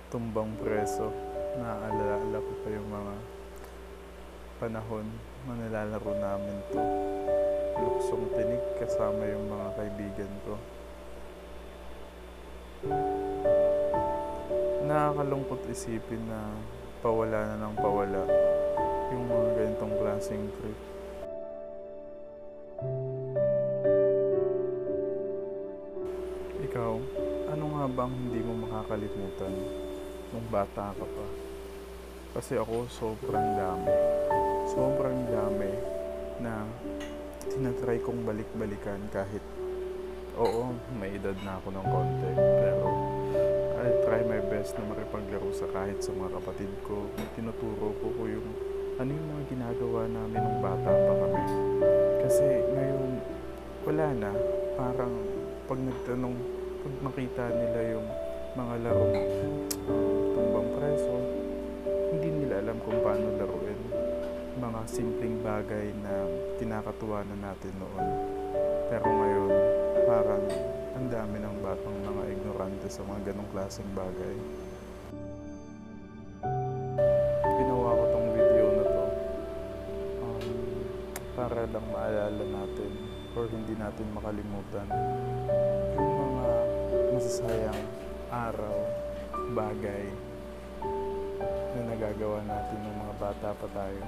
Tumbang Preso. Naaalala ko pa yung mga panahon na nilalaro namin to. Luksong tinik kasama yung mga kaibigan ko. Nakakalungkot isipin na pawala na ng pawala yung mga ganitong klaseng trip. Ikaw, ano nga bang hindi mo makakalimutan nung bata ka pa? Kasi ako sobrang dami na tinatry kong balik-balikan kahit oo, may edad na ako ng konti. Pero I try my best na makipaglaro sa kahit sa mga kapatid ko. Tinuturo ko yung ano yung mga ginagawa namin nung bata pa kami. Kasi ngayon, wala na. Parang pag nagtanong, pag makita nila yung mga laro, tumbang preso, hindi nila alam kung paano laruin. Mga simpleng bagay na kinakatuwa na natin noon. Pero ngayon, parang ang dami ng batang mga ignorante sa mga ganong klaseng bagay. Ginawa ko tong video na to um, para lang maalala natin or hindi natin makalimutan yung mga masasayang araw, bagay na nagagawa natin ng mga bata pa tayo.